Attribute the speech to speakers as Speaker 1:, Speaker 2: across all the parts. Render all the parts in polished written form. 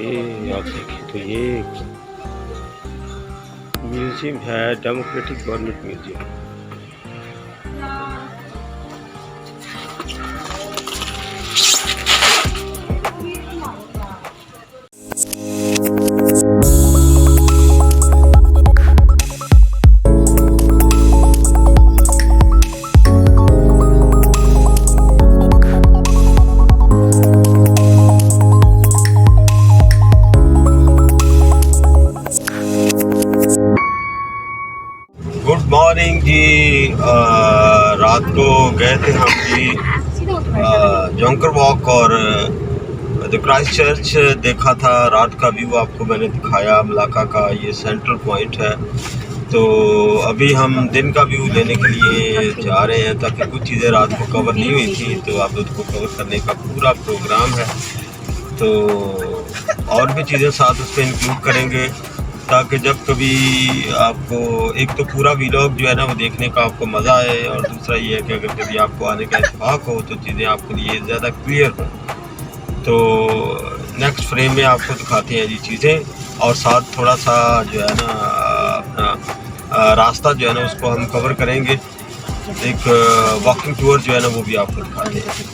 Speaker 1: ये आप देखिए तो ये म्यूजियम है, democratic government museum. Good morning जी। रात को गए थे हम जी जंकर वॉक और द क्राइस्ट चर्च देखा था। रात का व्यू आपको मैंने दिखाया मलाका का, ये सेंट्रल पॉइंट है। तो अभी हम दिन का व्यू लेने के लिए जा रहे हैं ताकि कुछ चीज़ें रात को कवर नहीं हुई थी, तो आप उसको कवर करने का पूरा प्रोग्राम है। तो और भी चीज़ें साथ उसमें इंक्लूड करेंगे ताकि जब कभी आपको एक तो पूरा व्लॉग जो है ना वो देखने का आपको मज़ा आए, और दूसरा ये है कि अगर कभी आपको आने का इत्तेफाक हो तो चीज़ें आपके लिए ज़्यादा क्लियर हों। तो नेक्स्ट फ्रेम में आपको दिखाते हैं जी चीज़ें, और साथ थोड़ा सा जो है ना अपना रास्ता जो है ना उसको हम कवर करेंगे। एक वॉकिंग टूर जो है ना वो भी आपको दिखाते हैं।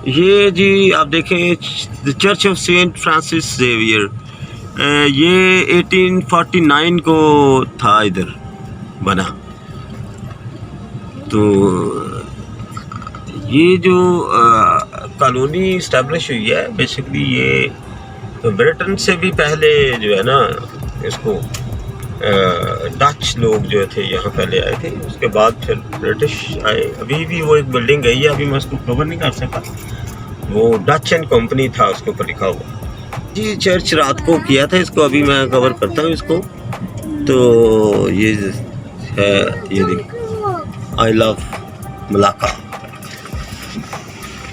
Speaker 1: ये जी आप देखें church of Saint Francis Xavier, ये 1849 को था इधर बना। तो ये जो कॉलोनी इस्टेब्लिश हुई है बेसिकली ये ब्रिटेन से भी पहले जो है ना इसको डच लोग जो थे यहाँ पहले आए थे, उसके बाद फिर ब्रिटिश आए। अभी भी वो एक बिल्डिंग गई है, अभी मैं उसको कवर नहीं कर सका, वो डच एंड कंपनी था उसके ऊपर लिखा हुआ जी। चर्च रात को किया था इसको, अभी मैं कवर करता हूँ इसको। तो ये है, ये देख आई लव मलाका,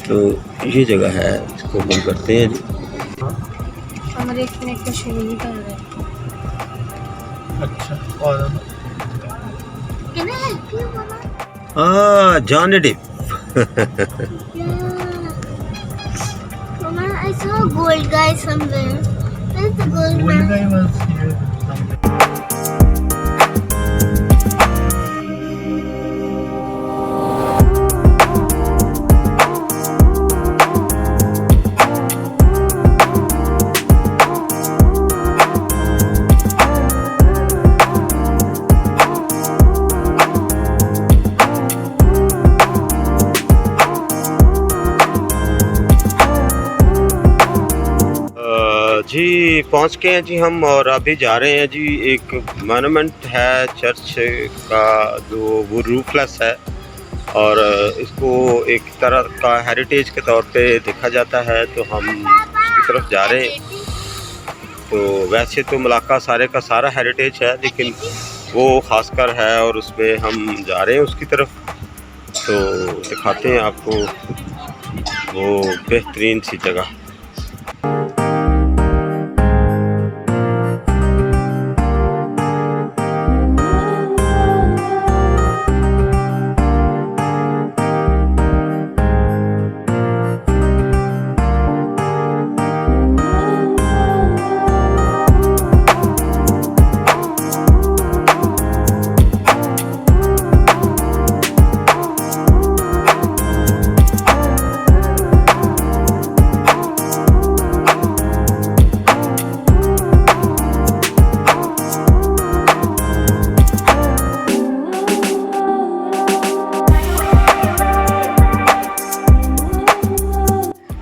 Speaker 1: तो ये जगह है, इसको हम करते हैं जी।
Speaker 2: हमारे एक का शुरू नहीं कर रहे।
Speaker 3: अच्छा, और
Speaker 1: Johnny Depp.
Speaker 2: Mama, I saw a gold guy somewhere. Where's the gold man?
Speaker 3: guy was here somewhere.
Speaker 1: जी पहुंच गए हैं जी हम, और अभी जा रहे हैं जी। एक मोनूमेंट है चर्च का जो वो रूफलेस है, और इसको एक तरह का हेरिटेज के तौर पे देखा जाता है। तो हम उसकी तरफ जा रहे हैं। तो वैसे तो मलाक्का सारे का सारा हेरिटेज है, लेकिन वो खासकर है और उसमें हम जा रहे हैं उसकी तरफ। तो दिखाते हैं आपको वो बेहतरीन सी जगह।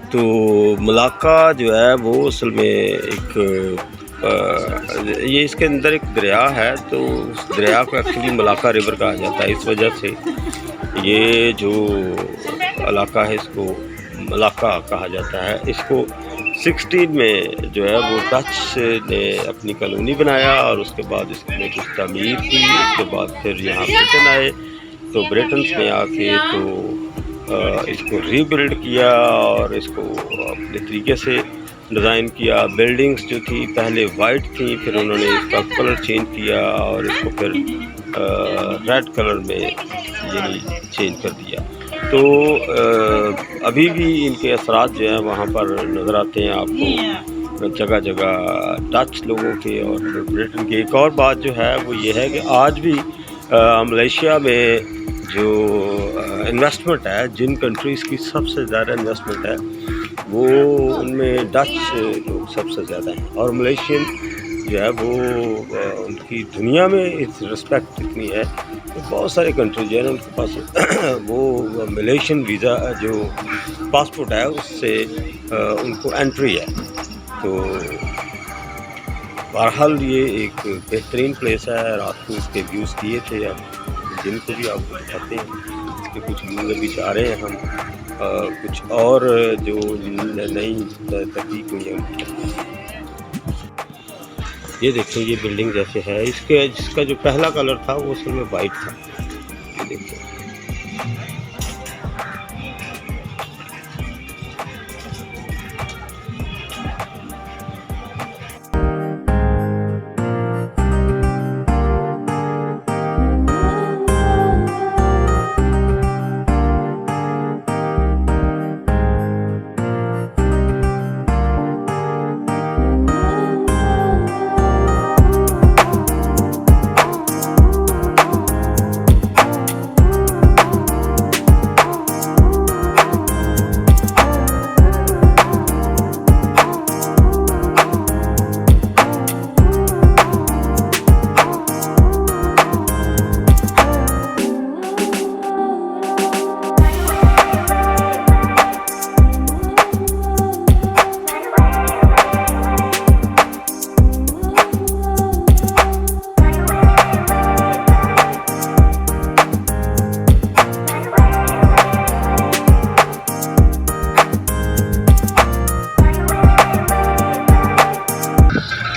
Speaker 1: तो मलाक्का जो है वो असल में एक ये इसके अंदर एक दरिया है। तो उस दरिया को एक्चुअली मलाक्का रिवर कहा जाता है। इस वजह से ये जो इलाका है इसको मलाक्का कहा जाता है। इसको 16 में जो है वो डच ने अपनी कॉलोनी बनाया और उसके बाद इसमें कुछ तमीर की। उसके बाद फिर यहाँ ब्रिटेन आए, तो ब्रिटेन में आके तो इसको रीबिल्ड किया और इसको अपने तरीके से डिज़ाइन किया। बिल्डिंग्स जो थी पहले वाइट थी, फिर उन्होंने इसका कलर चेंज किया और इसको फिर रेड कलर में यानी चेंज कर दिया। तो अभी भी इनके असरात जो हैं वहाँ पर नज़र आते हैं आपको जगह जगह डच लोगों के और ब्रिटेन के। एक और बात जो है वो ये है कि आज भी मलेशिया में जो इन्वेस्टमेंट है, जिन कंट्रीज़ की सबसे ज़्यादा इन्वेस्टमेंट है वो उनमें डच लोग सबसे ज़्यादा हैं। और मलेशियन जो है वो उनकी दुनिया में इस रिस्पेक्ट इतनी है कि बहुत सारे कंट्री जो है ना उनके पास वो मलेशियन वीज़ा जो पासपोर्ट है उससे उनको एंट्री है। तो बहरहाल ये एक बेहतरीन प्लेस है। रात को इसके व्यूज़ किए थे, अब दिन को भी आपको दिखाते हैं। इसके कुछ व्यूज़ अभी जा रहे हैं हम, कुछ और जो नई तकनीक हुई है। ये देखें, ये बिल्डिंग जैसे है, जिसका जो पहला कलर था वो असल में वाइट था। ये देखिए,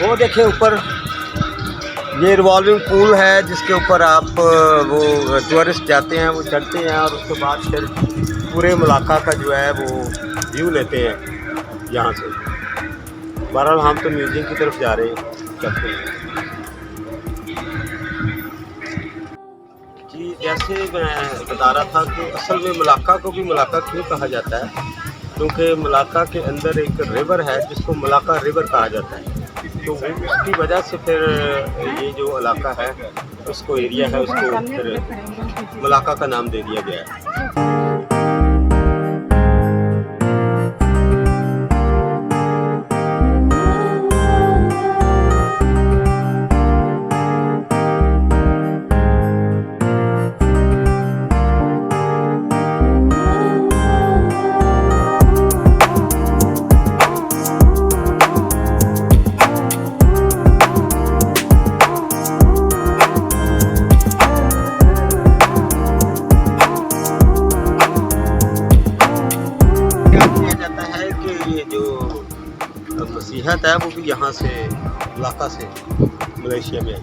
Speaker 1: वो देखें ऊपर ये रिवॉल्विंग पूल है जिसके ऊपर आप वो टूरिस्ट जाते हैं, वो चढ़ते हैं और उसके बाद फिर पूरे मलाक्का का जो है वो व्यू लेते हैं यहाँ से। बहरहाल हम तो म्यूजियम की तरफ जा रहे हैं, चलते हैं जी। जैसे मैं बता रहा था कि असल में मलाक्का को भी मलाक्का क्यों कहा जाता है, क्योंकि मलाक्का के अंदर एक रिवर है जिसको मलाक्का रिवर कहा जाता है। तो उसकी वजह से फिर ये जो इलाका है उसको एरिया है उसको फिर मलाक्का का नाम दे दिया गया है। यहाँ से मलाक्का से मलेशिया में आई।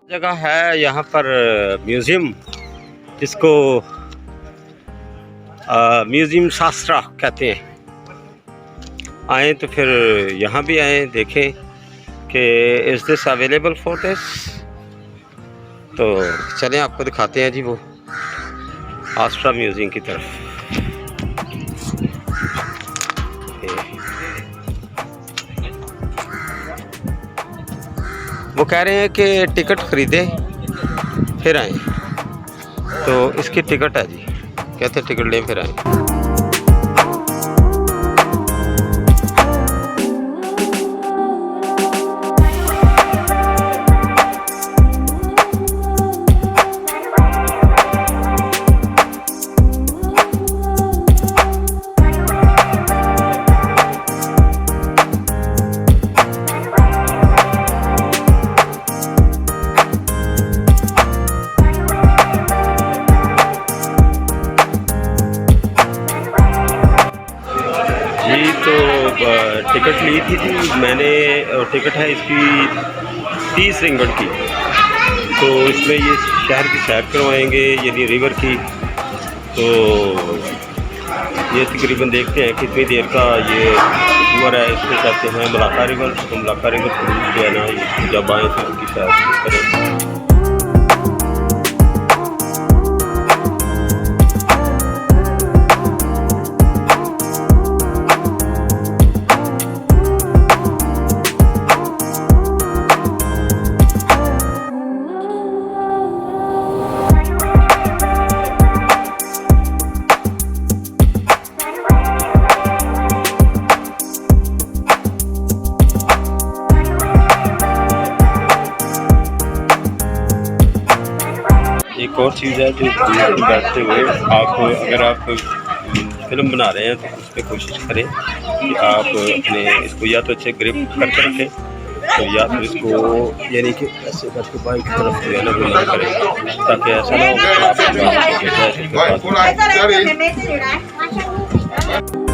Speaker 1: जगह है यहाँ पर म्यूज़ियम, जिसको म्यूज़ियम शास्त्रा कहते हैं। आए तो फिर यहाँ भी आए, देखें कि is this available for this. तो चलें आपको दिखाते हैं जी वो शास्त्रा म्यूज़ियम की तरफ। वो कह रहे हैं कि टिकट ख़रीदे फिर आए, तो इसकी टिकट है जी, कहते हैं टिकट लें फिर आए। तो टिकट ली थी मैंने, और टिकट है इसकी 30 रिंगट की। तो इसमें ये शहर की सैर करवाएंगे, यानी रिवर की। तो ये तकरीबन देखते हैं कितनी देर का ये टूर है। इसको कहते हैं मलाका रिवर। तो मलाका रिवर जो है ना, जब आए तो उसकी सैर करें। एक और चीज़ है जो बैठते हुए आप, अगर आप फिल्म बना रहे हैं तो उस पर कोशिश करें कि आप अपने इसको या तो अच्छे ग्रिप करके रखें, तो या फिर इसको यानी कि ऐसे करके बाइक की तरफ जो है ना वो ना करें, ताकि ऐसा ना हो कि आप